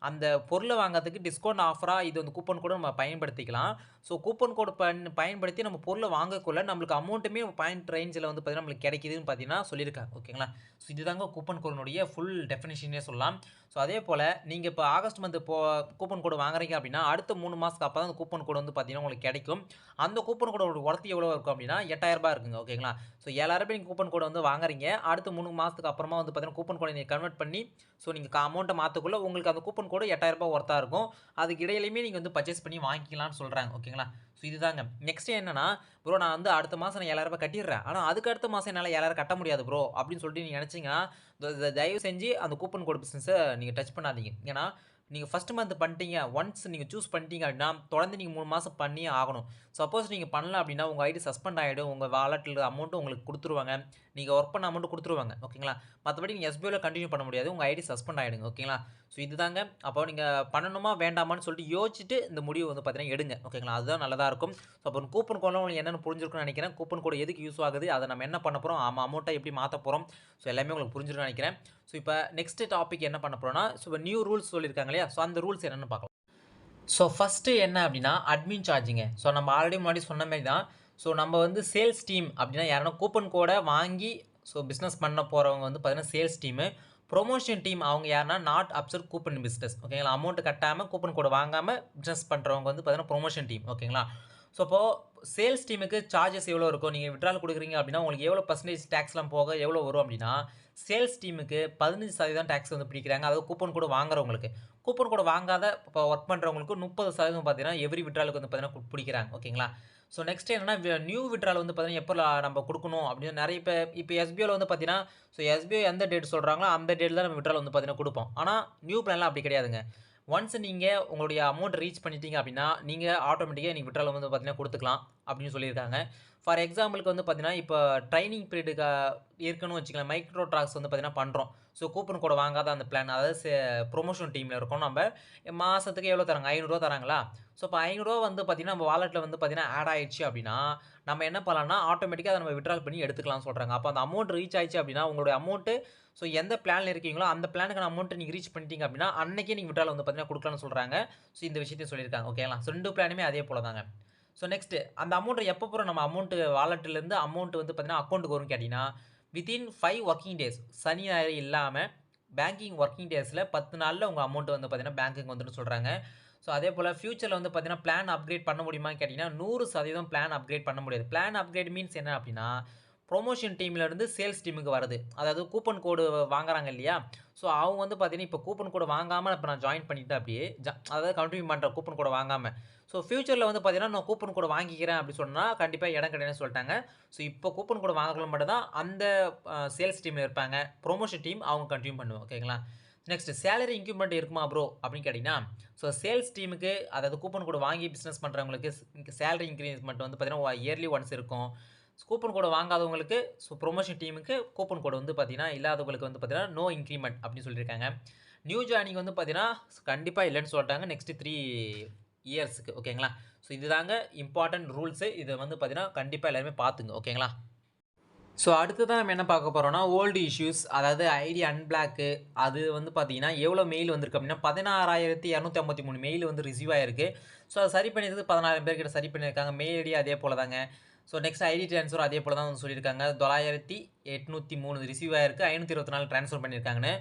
அந்த பொருள வாங்குறதுக்கு டிஸ்கவுண்ட் ஆஃபரா இது வந்து கூப்பன் கோட நம்ம பயன்படுத்திக்கலாம். ஸோ கூப்பன் கோடு பயன்படுத்தி நம்ம பொருள வாங்கக்குள்ள நம்மளுக்கு அமௌண்ட்டுமே பாயிண்ட் ரேஞ்சில வந்து பார்த்தீங்கன்னா, நம்மளுக்கு கிடைக்குதுன்னு பார்த்தீங்கன்னா சொல்லியிருக்காங்க. ஓகேங்களா? ஸோ இதுதாங்க கூப்பன் கோடினுடைய ஃபுல் டெஃபினிஷனே சொல்லலாம். ஸோ அதேபோல நீங்க இப்போ ஆகஸ்ட் மந்த் கூப்பன் கோடு வாங்குறீங்க அப்படின்னா, அடுத்த 3 மாசத்துக்கு அப்ப தான் அந்த கூப்பன் கோடு வந்து பார்த்தீங்கன்னா உங்களுக்கு கிடைக்கும். அந்த கூப்பன் கோடோட வொர்த் எவ்வளோ இருக்கும் அப்படின்னா, ரூ. 8,000 இருக்குங்க. ஓகேங்களா? ஸோ ரூ. 7,000 நீங்க கூப்பன் கோட வந்து வாங்குறீங்க. அடுத்த 3 மாசத்துக்கு அப்புறமா வந்து பார்த்தீங்கன்னா, கூப்பன் கோட நீங்க கன்வெர்ட் பண்ணி, ஸோ நீங்க அமௌண்ட்ட மாத்தக்குள்ள உங்களுக்கு அந்த கூப்பன் கோடு ரூ. 8,000 வொர்த்தா இருக்கும். அதுக்கு இடையிலயுமே நீங்க வந்து பர்ச்சேஸ் பண்ணி வாங்கிக்கலாம்னு சொல்றாங்க. ஓகேங்களா? ஸோ இதுதாங்க. நெக்ஸ்ட் என்னன்னா, ப்ரோ நான் வந்து அடுத்த மாசம் நான் ரூ. 7,000 கட்டிர்றேன். ஆனா அதுக்கு அடுத்த மாசம் என்னால ரூ. 7,000 கட்ட முடியாது ப்ரோ அப்படின்னு சொல்லிட்டு நீங்க நெனச்சீங்கன்னா, தயவு செஞ்சு அந்த கூப்பன் கோட் பிசினஸ நீங்க டச் பண்ணாதீங்க. ஏன்னா, நீங்க ஃபர்ஸ்ட் மந்த் பண்ணிட்டீங்க. ஒன்ஸ் நீங்க சூஸ் பண்ணிட்டீங்க அப்படின்னா, தொடர்ந்து நீங்க 3 மாசம் பண்ணியே ஆகணும். சப்போஸ் நீங்க பண்ணல அப்படின்னா, உங்க ஐடி சஸ்பெண்ட் ஆயிடும். உங்க வாலெட்ல அமௌண்ட் உங்களுக்கு குடுத்துருவாங்க. நீங்க வொர்க் பண்ண அமௌண்ட் குடுத்துருவாங்க. ஓகேங்களா? மத்தபடி நீங்க எஸ்பிஐல கன்டின்யூ பண்ண முடியாது. உங்க ஐடி சஸ்பெண்ட் ஆயிடுங்க. ஓகேங்களா? ஸோ இதுதாங்க. அப்போ நீங்க பண்ணணுமா வேண்டாமான்னு சொல்லிட்டு யோசிச்சுட்டு இந்த முடிவு வந்து பார்த்தீங்கன்னா எடுங்க. ஓகேங்களா? அதுதான் நல்லதா இருக்கும். ஸோ அப்போ கூப்பன் கோட்லாம் உங்களுக்கு என்னன்னு புரிஞ்சிருக்கும்னு நெனைக்கிறேன். கூப்பன் கோட் எதுக்கு யூஸ் ஆகுது? அத நம்ம என்ன பண்ண போறோம்? அமௌண்ட்ட எப்படி மாத்த போறோம்? ஸோ எல்லாமே உங்களுக்கு புரிஞ்சிருக்கும்னு நெனைக்கிறேன். ஸோ இப்ப நெக்ஸ்ட் டாபிக் என்ன பண்ண போறோம்னா, ஸோ நியூ ரூல்ஸ் சொல்லியிருக்காங்க இல்லையா? ஸோ அந்த ரூல்ஸ் என்னன்னு பார்க்கலாம். ஸோ ஃபர்ஸ்ட்டு என்ன அப்படின்னா, அட்மின் சார்ஜுங்க. ஸோ நம்ம ஆல்ரெடி முன்னாடி சொன்ன மாரி தான். ஸோ நம்ம வந்து சேல்ஸ் டீம் அப்படின்னா யாருன்னா கூப்பன் கோட வாங்கி ஸோ பிசினஸ் பண்ண போறவங்க வந்து பார்த்தீங்கன்னா சேல்ஸ் டீமு. புரமோஷன் டீம் அவங்க யாருன்னா நாட் அப்செட் கூப்பன் பிசினஸ். ஓகேங்களா? அமௌண்ட் கட்டாம கூப்பன் கோட வாங்காம பிசினஸ் பண்றவங்க வந்து பார்த்தீங்கன்னா புரமோஷன் டீம். ஓகேங்களா? ஸோ அப்போ சேல்ஸ் டீமுக்கு சார்ஜஸ் எவ்வளோ இருக்கும்? நீங்க வித்ட்ரால் குடுக்குறீங்க அப்படின்னா, உங்களுக்கு எவ்வளோ பெர்சன்டேஜ் டாக்ஸ்லாம் போக எவ்வளோ வரும் அப்படின்னா, சேல்ஸ் டீமுக்கு 15% டாக்ஸ் வந்து பிடிக்கிறாங்க. அதாவது கூப்பன் கோட் வாங்குறவங்களுக்கு. கூப்பன் கோட் வாங்காத இப்போ வொர்க் பண்றவங்களுக்கு 30% பார்த்தீங்கன்னா, எவ்ரி வித்ட்ராலுக்கு வந்து பார்த்தீங்கன்னா பிடிக்கிறாங்க. ஓகேங்களா? ஸோ நெக்ஸ்ட் என்னன்னா, நியூ வித்ட்ரால் வந்து பார்த்தீங்கன்னா, எப்ப நம்ம குடுக்கணும் அப்படின்னு நெறைய இப்ப எஸ்பிஐல வந்து பார்த்தீங்கன்னா, ஸோ எஸ்பிஐ எந்த டேட் சொல்றாங்களோ, அந்த டேட்ல தான் நம்ம வித்ட்ரால் வந்து பார்த்தீங்கன்னா குடுப்போம். ஆனா, நியூ பிளான்லாம் அப்படி கிடையாதுங்க. ஒன்ஸ் நீங்க உங்களுடைய அமௌண்ட் ரீச் பண்ணிட்டீங்க அப்படின்னா, நீங்க ஆட்டோமேட்டிக்கா நீங்க வித்ட்ரால் வந்து பார்த்தீங்கன்னா குடுத்துக்கலாம் அப்படின்னு சொல்லியிருக்காங்க. ஃபார் எக்ஸாம்பிளுக்கு வந்து பார்த்தீங்கன்னா, இப்போ ட்ரெய்னிங் பீரியடுக்கு இருக்குன்னு வச்சுக்கலாம். மைக்ரோ டாக்ஸ் வந்து பார்த்தீங்கன்னா பண்றோம். ஸோ கூப்பன் கோட் வாங்காத அந்த பிளான் அதாவது புரமோஷன் டீம்ல இருக்கோம் நம்ப. மாசத்துக்கு எவ்வளோ தராங்க? ரூ. 500 தராங்களா? ஸோ இப்போ ரூ. 500 வந்து பார்த்தீங்கன்னா, நம்ம வாலெட்ல வந்து பார்த்தீங்கன்னா ஆட் ஆயிடுச்சு அப்படின்னா, நம்ம என்ன பண்ணலாம்னா, ஆட்டோமேட்டிக்கா அத நம்ம வித்ட்ரால் பண்ணி எடுத்துக்கலாம்னு சொல்றாங்க. அப்ப அந்த அமௌண்ட் ரீச் ஆயிடுச்சு அப்படின்னா, உங்களுடைய அமௌண்ட் ஸோ எந்த பிளான்ல இருக்கீங்களோ, அந்த பிளானுக்கான அமௌண்ட் நீங்க ரீச் பண்ணிட்டீங்க அப்படின்னா, அன்னைக்கே நீங்க வித்ட்ரால் வந்து பார்த்தீங்கன்னா குடுக்கலாம்னு சொல்றாங்க. ஸோ இந்த விஷயத்தையும் சொல்லியிருக்காங்க. ஓகேங்களா? ஸோ 2 பிளானுமே அதே போல தாங்க. ஸோ நெக்ஸ்ட்டு அந்த அமௌண்ட்டை எப்போ பூரா நம்ம அமௌண்ட்டு வாலெட்லேருந்து அமௌண்ட் வந்து பார்த்தீங்கன்னா அக்கௌண்ட்டுக்கு வரும்னு கேட்டிங்கன்னா, வித்தின் 5 ஒர்க்கிங் டேஸ் சனி, ஞாயிறு இல்லாம பேங்கிங் ஒர்க்கிங் டேஸில் 10 நாள்ல உங்க அமௌண்ட் வந்து பார்த்தீங்கன்னா பேங்க்குக்கு வந்துரும்னு சொல்றாங்க. ஸோ அதேபோல ஃபியூச்சர்ல வந்து பார்த்தீங்கன்னா, பிளான் அப்கிரேட் பண்ண முடியுமான்னு கேட்டீங்கன்னா, 100% பிளான் அப்கிரேட் பண்ண முடியாது. பிளான் அப்கிரேட் மீன்ஸ் என்ன அப்டின்னா, புரமோஷன் டீம்ல இருந்து சேல்ஸ் டீமுக்கு வருது. அதாவது கூப்பன் கோடு வாங்குறாங்க இல்லையா? ஸோ அவங்க வந்து பார்த்தீங்கன்னா, இப்போ கூப்பன் கோடு வாங்காம இப்ப நான் ஜாயின் பண்ணிட்டேன் அப்படியே. அதாவது கன்டின்யூ பண்றேன் கூப்பன் கோட வாங்காம. ஸோ ஃபியூச்சர்ல வந்து பார்த்தீங்கன்னா, நான் கூப்பன் கோட வாங்கிக்கிறேன் அப்படி சொன்னா, கண்டிப்பா இடம் கிடையாதுன்னு சொல்ட்டாங்க. ஸோ இப்போ கூப்பன் கோட வாங்குறவங்க மட்டும் தான் அந்த சேல்ஸ் டீம்ல இருப்பாங்க. புரமோஷன் டீம் அவங்க கன்டின்யூ பண்ணுவோம். ஓகேங்களா? நெக்ஸ்ட் சேலரி இன்கிரிமெண்ட் இருக்குமா ப்ரோ? அப்படின்னு கேட்டீங்கன்னா, ஸோ சேல்ஸ் டீமுக்கு அதாவது கூப்பன் கோட் வாங்கி பிசினஸ் பண்றவங்களுக்கு சேலரி இன்கிரிமெண்ட் வந்து பார்த்தீங்கன்னா, இயர்லி ஒன்ஸ் இருக்கும். கூப்பன் கோட் வாங்காதவங்களுக்கு புரமோஷன் டீமுக்கு கூப்பன் கோட் வந்து பார்த்தீங்கன்னா, இல்லாதவங்களுக்கு வந்து பார்த்தீங்கன்னா, நோ இன்கிரிமெண்ட் அப்படின்னு சொல்லியிருக்காங்க. நியூ ஜாயினிங் வந்து பார்த்தீங்கன்னா, கண்டிப்பா இல்லன்னு சொல்லிட்டாங்க. நெக்ஸ்ட் 3 இயர்ஸ்க்கு ஓகேங்களா? ஸோ இதுதாங்க இம்பார்ட்டன்ட் ரூல்ஸ். இத வந்து பார்த்தீங்கன்னா, கண்டிப்பா எல்லாருமே பார்த்துங்க. ஓகேங்களா? ஸோ அடுத்ததா நம்ம என்ன பார்க்க போறோம்னா, ஓல்டு இஷ்யூஸ் அதாவது ஐடி அன்பிளாக்கு அது வந்து பார்த்தீங்கன்னா, எவ்வளோ மெயில் வந்திருக்கு அப்படின்னா, 16,253 மெயில் வந்து ரிசீவ் ஆயிருக்கு. ஸோ அத சரி பண்ணியது 16,000 பேர்கிட்ட சரி பண்ணியிருக்காங்க. மெயில் ஐடி அதே போல தாங்க. ஸோ நெக்ஸ்ட் ஐடி ட்ரான்ஸ்ஃபர் அதே போல தான் வந்து சொல்லியிருக்காங்க. 9,803 ரிசீவ் ஆயிருக்கு. 524 ட்ரான்ஸ்ஃபர் பண்ணியிருக்காங்கன்னு.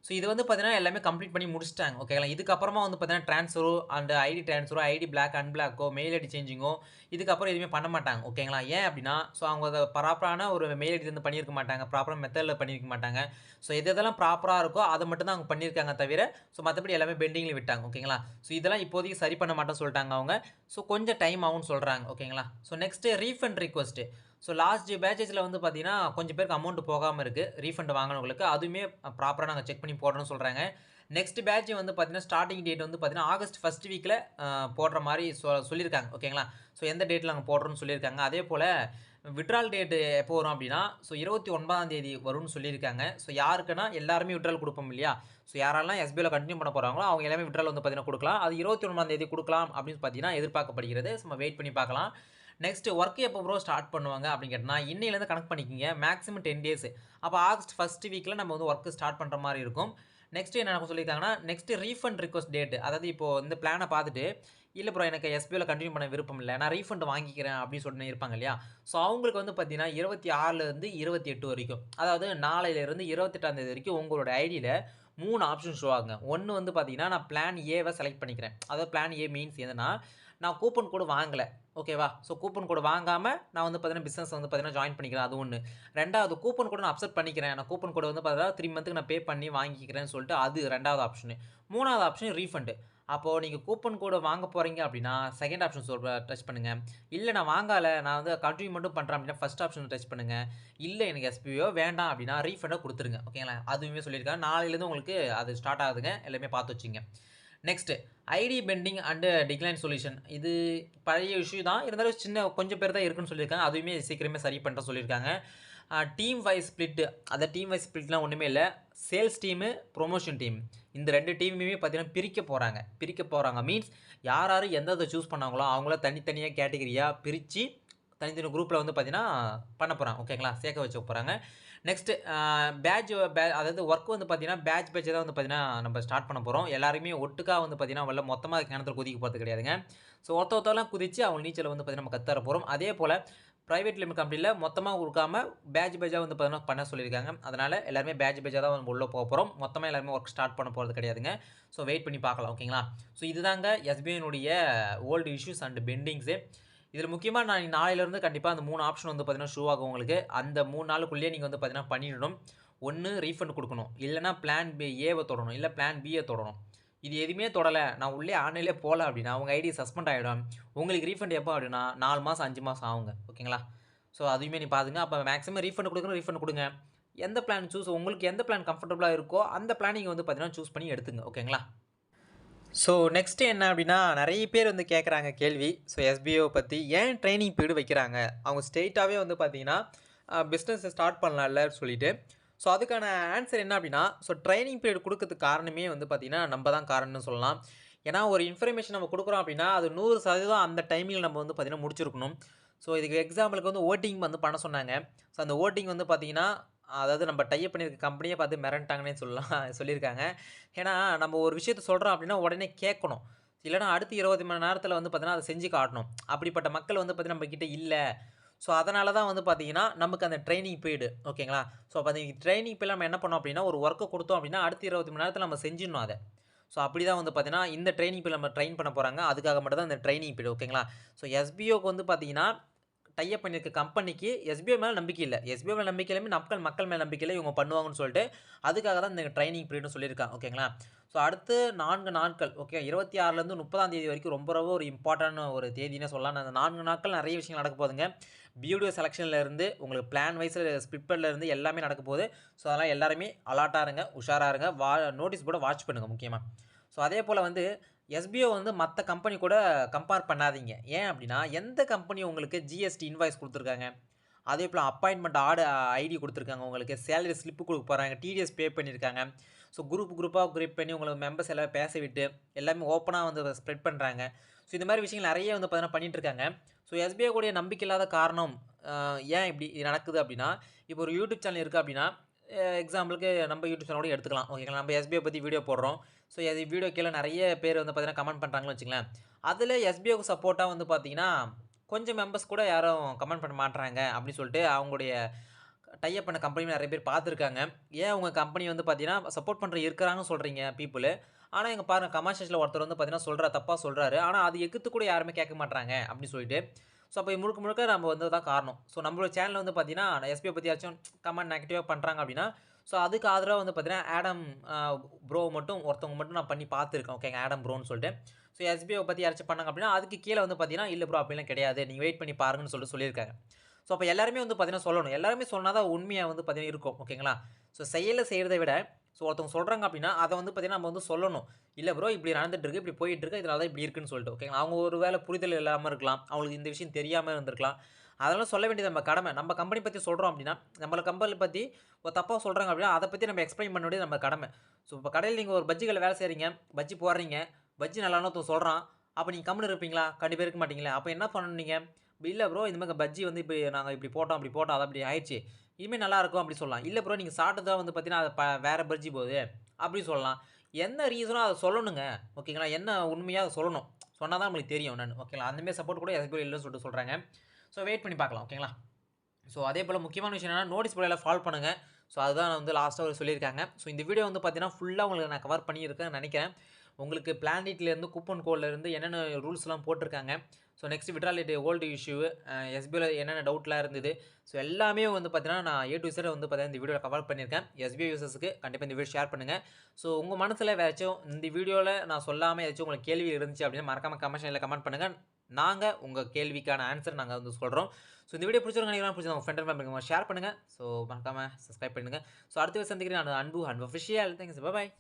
ஸோ இது வந்து பார்த்தீங்கன்னா, எல்லாமே கம்ப்ளீட் பண்ணி முடிச்சுட்டாங்க. ஓகேங்களா? இதுக்கப்புறமா வந்து பார்த்தீங்கன்னா, ட்ரான்ஸ்ஃபரோ அண்ட் ஐடி ட்ரான்ஸ்ஃபரோ, ஐடி பிளாக், அன்பிளாக்கோ, மெயில் ஐடி சேஞ்சிங்கோ இதுக்கப்புறம் எதுவுமே பண்ண மாட்டாங்க. ஓகேங்களா? ஏன் அப்படின்னா, ஸோ அவங்க அத ப்ராப்பரான ஒரு மெயில் ஐடி வந்து பண்ணியிருக்க மாட்டாங்க. ப்ராப்பரான மெத்தட்ல பண்ணியிருக்க மாட்டாங்க. ஸோ எதெல்லாம் ப்ராப்பரா இருக்கோ அத மட்டும் தான் அவங்க பண்ணியிருக்காங்க தவிர, ஸோ மத்தபடி எல்லாமே பெண்டிங்ல விட்டாங்க. ஓகேங்களா? ஸோ இதெல்லாம் இப்போதைக்கு சரி பண்ண மாட்டோம்னு சொல்லிட்டாங்க அவங்க. ஸோ கொஞ்சம் டைம் ஆகும்னு சொல்றாங்க. ஓகேங்களா? So next refund request. So last பேட்சஸ்ல வந்து பார்த்தீங்கன்னா, கொஞ்சம் பேருக்கு அமௌண்ட் போகாம இருக்கு. ரீஃபண்ட் வாங்குனவங்களுக்கு. அதுவுமே ப்ராப்பரா நாங்க செக் பண்ணி போடுறோம்னு சொல்றாங்க. நெக்ஸ்ட் பேட்ச் வந்து பார்த்தீங்கன்னா, ஸ்டார்ட்டிங் டேட் வந்து பார்த்தீங்கன்னா, ஆகஸ்ட் 1 வீக்ல போடுற மாரி சொல்லியிருக்காங்க. ஓகேங்களா? ஸோ எந்த டேட்ல நாங்க போடுறோம்னு சொல்லியிருக்காங்க. அதேபோல வித்ட்ரால் டேட் எப்போ வரும் அப்படின்னா, ஸோ 29ஆம் தேதி வரும்னு சொல்லியிருக்காங்க. ஸோ யாருக்குன்னா எல்லாருமே வித்ட்ரால் குடுப்போம் இல்லையா? ஸோ யாரெல்லாம் எஸ்பிஐல கன்டின்யூ பண்ண போறாங்களோ, அவங்க எல்லாமே வித்ட்ரால் வந்து பார்த்தீங்கன்னா குடுக்கலாம். அது 29ஆம் தேதி குடுக்கலாம் அப்படின்னு பார்த்தீங்கன்னா எதிர்பார்க்கப்படுகிறது. சும்மா வெயிட் பண்ணி பார்க்கலாம். நெக்ஸ்ட் வொர்க் எப்போ ப்ரோ ஸ்டார்ட் பண்ணுவாங்க அப்படின்னு கேட்டனா, இன்னையிலேருந்து கணக்கு பண்ணிக்கங்க. Maximum 10 days. அப்போ ஆகஸ்ட் 1 வீக்ல நம்ம வந்து வொர்க் ஸ்டார்ட் பண்ற மாரி இருக்கும். நெக்ஸ்ட் என்ன சொல்லியிருக்காங்கன்னா, நெக்ஸ்ட் ரீஃபண்ட் ரிக்வெஸ்ட் டேட். அதாவது இப்போ இந்த பிளான பார்த்துட்டு, இல்ல ப்ரோ எனக்கு எஸ்பிஐல கன்டின்யூ பண்ண விருப்பம் இல்ல. நான் ரீஃபண்ட் வாங்கிக்கிறேன் அப்படின்னு சொல்லிட்டு இருப்பாங்க இல்லையா? ஸோ அவங்களுக்கு வந்து பார்த்தீங்கன்னா, 26லேருந்து 28 வரைக்கும். அதாவது நாளையிலிருந்து 28ஆம் தேதி வரைக்கும் உங்களோட ஐடியில 3 ஆப்ஷன் ஷோ ஆகுங்க. ஒண்ணு வந்து பார்த்தீங்கன்னா, நான் பிளான் ஏவ செலக்ட் பண்ணிக்கிறேன். அதாவது பிளான் ஏ மீன்ஸ் என்னன்னா, நான் கூப்பன் கோட் வாங்கல. ஓகேவா? ஸோ கூப்பன் கோட் வாங்காம நான் வந்து பார்த்தீங்கன்னா, பிசினஸ் வந்து பார்த்தீங்கன்னா ஜாயின் பண்ணிக்கிறேன். அது ஒண்ணு. 2வது கூப்பன் கோட நான் அக்செப்ட் பண்ணிக்கிறேன். நான் கூப்பன் கோட வந்து பார்த்தீங்கன்னா 3 மந்த்க்கு நான் பே பண்ணி வாங்கிக்கிறேன்னு சொல்லிட்டு அது 2வது ஆப்ஷன். 3வது ஆப்ஷன் ரீஃபண்ட். அப்போ நீங்க கூப்பன் கோட வாங்க போறீங்க அப்படின்னா, 2ண்ட் ஆப்ஷன் டச் பண்ணுங்க. இல்ல நான் வாங்கல, நான் வந்து கன்டின்யூ மட்டும் பண்றேன் அப்படின்னா, 1st ஆப்ஷன் டச் பண்ணுங்க. இல்ல எனக்கு எஸ்பிஓ வேண்டாம் அப்படின்னா, ரீஃபண்ட குடுத்துருங்க. ஓகேங்களா? அதுவுமே சொல்லியிருக்காங்க. நாளையிலேருந்து உங்களுக்கு அது ஸ்டார்ட் ஆகுதுங்க. எல்லாமே பார்த்து வச்சுக்கங்க. Next ID pending and decline solution. இது பழைய இஷ்யூ தான். இருந்தாலும் கொஞ்சம் பேர் தான் இருக்குன்னு சொல்லியிருக்காங்க. அதுவுமே சீக்கிரமே சரி பண்ற சொல்லியிருக்காங்க. Team wise split. அந்த டீம் வைஸ் ஸ்ப்ளிட்லாம் ஒண்ணுமே இல்ல. Sales team, promotion team. இந்த 2 டீமுமே பார்த்தீங்கன்னா பிரிக்க போறாங்க. பிரிக்க போறாங்க மீன்ஸ் யார் யாரு எந்த சூஸ் பண்ணாங்களோ அவங்கள தனித்தனியா கேட்டகரியா பிரிச்சு தனித்தனி குரூப்ல வந்து பார்த்தீங்கன்னா பண்ண போறாங்க. ஓகேங்களா? சேர்க்க வச்சுக்க போறாங்க. நெக்ஸ்ட் அதாவது வொர்க் வந்து பார்த்தீங்கன்னா, பேட்ச் தான் வந்து பார்த்தீங்கன்னா, நம்ம ஸ்டார்ட் பண்ண போறோம். எல்லாருமே ஒட்டுக்கா வந்து பார்த்தீங்கன்னா, மொத்தமா கிணத்துல குதிக்க போறது கிடையாதுங்க. ஸோ ஒருத்தர்லாம் குதிச்சு அவங்க நீச்சல வந்து பார்த்தீங்கன்னா, நம்ம கத்து தர போறோம். அதேபோல பிரைவேட் லிமிடெட் கம்பெனில மொத்தமா குடுக்காம பேட்ச்சா வந்து பார்த்தீங்கன்னா பண்ண சொல்லியிருக்காங்க. அதனால எல்லாருமே பேட்ச்சா தான் வந்து உள்ள போப்போறோம். மொத்தமா எல்லாருமே வொர்க் ஸ்டார்ட் பண்ண போறது கிடையாதுங்க. ஸோ வெயிட் பண்ணி பார்க்கலாம். ஓகேங்களா? ஸோ இதுதாங்க எஸ்பிஐனுடைய ஓல்டு இஷ்யூஸ் அண்ட் பெண்டிங்ஸ். இதில முக்கியமா நான் நாளையிலிருந்து கண்டிப்பா அந்த 3 ஆப்ஷன் வந்து பார்த்தீங்கன்னா, ஷோ ஆகும் உங்களுக்கு. அந்த 3 நாளுக்குள்ளேயே நீங்க வந்து பார்த்தீங்கன்னா பண்ணிடணும். ஒண்ணு ரீஃபண்ட் குடுக்கணும். இல்லன்னா பிளான் ஏவ தொடணும். இல்ல பிளான் பிய தொடணும். இது எதுவுமே தொடல, நான் உள்ளே ஆன்லைன்லயே போல அப்டின்னா, உங்க ஐடி சஸ்பெண்ட் ஆயிடும். உங்களுக்கு ரீஃபண்ட் எப்போ அப்டின்னா 4 மாசம், 5 மாசம் ஆகுங்க. ஓகேங்களா? ஸோ அதையுமே நீ பாத்துங்க. அப்ப மேக்ஸிமம் ரீஃபண்ட் குடுக்கணும், ரீஃபண்ட் குடுங்க. எந்த பிளான் உங்களுக்கு எந்த பிளான் கம்ஃபர்டபுளா இருக்கோ, அந்த பிளான் நீங்க வந்து பார்த்தீங்கன்னா, சூஸ் பண்ணி எடுத்துங்க. ஓகேங்களா? ஸோ நெக்ஸ்ட் என்ன அப்படின்னா, நெறைய பேர் வந்து கேட்குறாங்க கேள்வி. ஸோ எஸ்பிஓ பத்தி ஏன் ட்ரெய்னிங் பீரியட் வைக்கிறாங்க? அவங்க ஸ்ட்ரெய்ட்டாவே வந்து பார்த்தீங்கன்னா, பிசினஸ் ஸ்டார்ட் பண்ணலாம்ல சொல்லிட்டு. ஸோ அதுக்கான ஆன்சர் என்ன அப்படின்னா, ஸோ ட்ரெய்னிங் பீரியட் குடுக்கறதுக்கு காரணமே வந்து பார்த்தீங்கன்னா, நம்ம தான் காரணம்னு சொல்லலாம். ஏன்னா ஒரு இன்ஃபர்மேஷன் நம்ம குடுக்குறோம் அப்படின்னா, அது 100% அந்த டைமிங்ல நம்ம வந்து பார்த்தீங்கன்னா முடிச்சிருக்கணும். ஸோ இதுக்கு எக்ஸாம்பிளுக்கு வந்து வோட்டிங் வந்து பண்ண சொன்னாங்க. ஸோ அந்த வோட்டிங் வந்து பார்த்தீங்கன்னா, அதாவது நம்ம டை அப் பண்ணியிருக்க கம்பெனியே பார்த்து மிரண்டுட்டாங்கன்னே சொல்லலாம் சொல்லியிருக்காங்க. ஏன்னா, நம்ம ஒரு விஷயத்த சொல்றோம் அப்படின்னா, உடனே கேட்கணும். இல்லைனா அடுத்த 20 மணி நேரத்தில் வந்து பார்த்தீங்கன்னா அதை செஞ்சு காட்டணும். அப்படிப்பட்ட மக்கள் வந்து பார்த்தீங்கன்னா நம்மக்கிட்ட இல்லை. ஸோ அதனால தான் வந்து பார்த்தீங்கன்னா நமக்கு அந்த ட்ரைனிங் பீரியடு ஓகேங்களா. ஸோ அப்போ அந்த ட்ரைனிங் பீரியட் நம்ம என்ன பண்ணோம் அப்படின்னா ஒரு ஒர்க்கை கொடுத்தோம் அப்படின்னா அடுத்த 20 மணி நேரத்தில் நம்ம செஞ்சிடணும் அதை. ஸோ அப்படி தான் வந்து பார்த்தீங்கன்னா இந்த ட்ரைனிங் பீரியட் நம்ம ட்ரெயின் பண்ண போகிறாங்க. அதுக்காக மட்டும் தான் இந்த ட்ரைனிங் பீரியட் ஓகேங்களா. ஸோ எஸ்பிஓக்கு வந்து பார்த்தீங்கன்னா டை அப் பண்ணியிருக்க கம்பெனிக்கு எஸ்பிஐ மேலே நம்பிக்கை இல்லை. எஸ்பிஐ மேலே நம்பிக்கை இல்லாமல் மக்கள் மேலே நம்பிக்கை இல்லை. இவங்க பண்ணுவாங்கன்னு சொல்லிட்டு அதுக்காக தான் இந்த ட்ரைனிங் பீரியட்னு சொல்லியிருக்காங்க ஓகேங்களா. ஸோ அடுத்து 4 நாட்கள் ஓகே 26லேருந்து 30ஆம் தேதி வரைக்கும் ரொம்ப ரொம்ப ஒரு இம்பார்ட்டன்ட் ஒரு தேதினே சொல்லலாம். அந்த 4 நாட்கள் நிறைய விஷயங்கள் நடக்க போகுதுங்க. பியூடிஓ செலெக்ஷன்லேருந்து உங்களுக்கு பிளான் வைஸில் ஸ்பிட்பர்லேருந்து எல்லாமே நடக்க போகுது. ஸோ அதெல்லாம் எல்லாருமே அலர்ட்டாக இருங்க, உஷாராக இருங்க, நோட்டீஸ் போர்டை வாட்ச் பண்ணுங்கள் முக்கியமாக. ஸோ அதே போல் வந்து எஸ்பிஓ வந்து மற்ற கம்பெனி கூட கம்பேர் பண்ணாதீங்க. ஏன் அப்படின்னா எந்த கம்பெனி உங்களுக்கு ஜிஎஸ்டி இன்வாய்ஸ் கொடுத்துருக்காங்க, அதே போல் அப்பாயின்மெண்ட் ஐடி கொடுத்துருக்காங்க, உங்களுக்கு சேலரி ஸ்லிப்பு கொடுக்க போகிறாங்க, டிடிஎஸ் பே பண்ணியிருக்காங்க. ஸோ குரூப்பாக கிரியேட் பண்ணி உங்களுக்கு மெம்பர்ஸ் எல்லாம் பேச விட்டு எல்லாமே ஓப்பனாக வந்து ஸ்ப்ரெட் பண்ணுறாங்க. ஸோ இந்த மாதிரி விஷயங்கள் நிறைய வந்து பார்த்தீங்கன்னா பண்ணிகிட்ருக்காங்க. ஸோ எஸ்பிஐ கூடிய நம்பிக்கை இல்லாத காரணம் ஏன் இப்படி நடக்குது அப்படின்னா, இப்போ ஒரு யூடியூப் சேனல் இருக்குது அப்படின்னா எக்ஸாம்பிளுக்கு நம்ம யூடியூப் சேனல் கூட எடுத்துக்கலாம் ஓகேங்களா. நம்ம எஸ்பிஐ பற்றி வீடியோ போடுறோம். ஸோ அது வீடியோ கீழே நிறைய பேர் வந்து பார்த்தீங்கன்னா கமெண்ட் பண்ணுறாங்கன்னு வச்சுங்களேன். அதில் எஸ்பிஐக்கு சப்போர்ட்டாக வந்து பார்த்தீங்கன்னா கொஞ்சம் மெம்பர்ஸ் கூட யாரும் கமெண்ட் பண்ண மாட்டுறாங்க அப்படின்னு சொல்லிட்டு அவங்களுடைய டை அப் பண்ண கம்பெனி நிறைய பேர் பார்த்துருக்காங்க. ஏன் உங்கள் கம்பெனி வந்து பார்த்தீங்கன்னா சப்போர்ட் பண்ணுற இருக்கிறாங்கன்னு சொல்கிறீங்க பீப்புள். ஆனால் எங்கள் பாருங்கள் கமெண்ட் செக்ஷனில் ஒருத்தர் வந்து பார்த்தீங்கன்னா தப்பாக சொல்கிறாரு. ஆனால் அது எக்குத்து கூட யாருமே கேட்க மாட்டாங்க அப்படின்னு சொல்லிட்டு. ஸோ அப்போ முழுக்க நம்ம வந்து தான் காரணம். ஸோ நம்மளோட சேனல் வந்து பார்த்தீங்கன்னா எஸ்பிஐ பற்றி யாச்சும் கமெண்ட் நெகட்டிவாக பண்ணுறாங்க அப்படின்னா ஸோ அதுக்கு ஆதரவாக வந்து பார்த்தீங்கன்னா ஆடம் ப்ரோ ஒருத்தவங்க மட்டும் நான் பண்ணி பார்த்துருக்கேன் ஓகேங்க. ஆடம் ப்ரோன்னு சொல்லிட்டு. ஸோ எஸ்பிஐ பற்றி யாராச்சும் பண்ணாங்க அப்படின்னா அதுக்கு கீழே வந்து பார்த்தீங்கன்னா இல்லை ப்ரோ அப்படிலாம் கிடையாது, நீங்கள் வெயிட் பண்ணி பாருங்கன்னு சொல்லியிருக்காங்க. ஸோ அப்போ எல்லாருமே வந்து பார்த்தீங்கன்னா சொல்லணும். எல்லாருமே சொன்னால் தான் உண்மையாக வந்து பார்த்தீங்கன்னா இருக்கும் ஓகேங்களா. ஸோ செயலில் செய்கிறத விட ஸோ ஒருத்தவங்க சொல்கிறாங்க அப்படின்னா அதை வந்து பார்த்தீங்கன்னா நம்ம வந்து சொல்லணும். இல்லை ப்ரோ இப்படி நடந்துட்டுருக்கு, இப்படி போயிட்டுருக்கு, இதனால தான் இப்படி இருக்குன்னு சொல்லிட்டு ஓகேங்களா. அவங்க ஒரு வேளை புரிதல் இல்லாமல் இருக்கலாம், அவங்களுக்கு இந்த விஷயம் தெரியாமல் இருந்திருக்கலாம். அதெல்லாம் சொல்ல வேண்டியது நம்ம கடமை. நம்ம கம்பெனி பற்றி சொல்கிறோம் அப்படின்னா நம்மளை கம்பெனி பற்றி ஒரு தப்பாக சொல்கிறாங்க அப்படின்னா அதை பற்றி நம்ம எக்ஸ்பிளைன் பண்ண வேண்டியது நம்ம கடமை. ஸோ இப்போ கடையில் நீங்கள் ஒரு பஜ்ஜி கடையில் வேலை செய்கிறீங்க, பஜ்ஜி போடுறீங்க, பஜ்ஜி நல்லான்னு ஒருத்தன் சொல்கிறான், அப்போ நீங்கள் கம்முன்னு இருப்பீங்களா? கண்டிப்பாக இருக்க மாட்டீங்களா? அப்போ என்ன பண்ணணும் நீங்கள்? இல்லை ப்ரோ இந்த மாதிரி பஜ்ஜி வந்து இப்போ நாங்கள் இப்படி போட்டோம் அப்படி போட்டோம் அது அப்படி ஆயிடுச்சு, இனிமேல் நல்லாயிருக்கும் அப்படி சொல்லலாம். இல்லை ப்ரோ நீங்கள் சாப்பிட்டு வந்து பார்த்தீங்கன்னா அது வேறு பஜ்ஜி போகுது அப்படி சொல்லலாம். என்ன ரீசனோ அதை சொல்லணுங்க ஓகேங்களா. என்ன உண்மையாக அதை சொல்லணும். சொன்னால் தான் நம்மளுக்கு தெரியும் நான் ஓகேங்களா. அந்தமாரி சப்போர்ட் கூட எஸ்பிஐ இல்லைன்னு சொல்லிட்டு சொல்கிறாங்க. ஸோ வெயிட் பண்ணி பார்க்கலாம் ஓகேங்களா. ஸோ அதே போல் முக்கியமான விஷயம் என்னன்னா நோட்டீஸ் போர்டில் ஃபாலோ பண்ணுங்கள். ஸோ அதுதான் வந்து லாஸ்ட்டாக சொல்லியிருக்காங்க. ஸோ இந்த வீடியோ வந்து பார்த்தீங்கன்னா ஃபுல்லாக உங்களுக்கு நான் கவர் பண்ணியிருக்கேன்னு நினைக்கிறேன். உங்களுக்கு பிளானிட்லேருந்து கூப்பன் கோட்லேருந்து என்னென்ன ரூல்ஸ்லாம் போட்டிருக்காங்க. ஸோ நெக்ஸ்ட் விட்ராலிட்டி ஓல்டு இஷ்யூ எஸ்பிஐயில் என்னென்ன டவுட்லாம் இருந்தது. ஸோ எல்லாமே வந்து பார்த்தீங்கன்னா நான் A to Z வந்து பார்த்தீங்கன்னா இந்த வீடியோவில் கவர் பண்ணியிருக்கேன். எஸ்பிஐ யூசர்ஸுக்கு கண்டிப்பாக இந்த வீடியோ ஷேர் பண்ணுங்கள். ஸோ உங்கள் மனசில் ஏதாச்சும் இந்த வீடியோவில் நான் சொல்லாமல் ஏதாச்சும் உங்களுக்கு கேள்வி இருந்துச்சு அப்படின்னா மறக்காமல் கமெண்ட் கமெண்ட் பண்ணுங்கள். நாங்கள் உங்கள் கேள்விக்கான ஆன்சர் நாங்கள் வந்து சொல்கிறோம். ஸோ இந்த வீடியோ பிடிச்சிருக்கீங்கன்னா பிடிச்சா உங்கள் ஃப்ரெண்ட் ஃபேமிலிக்கு ஷேர் பண்ணுங்கள். ஸோ மறக்காமல் சப்ஸ்கிரைப் பண்ணுங்கள். ஸோ அடுத்த சந்திக்கிறேன் நான் அன்பு அஃபிஷியல். தேங்க்ஸ், பாய்.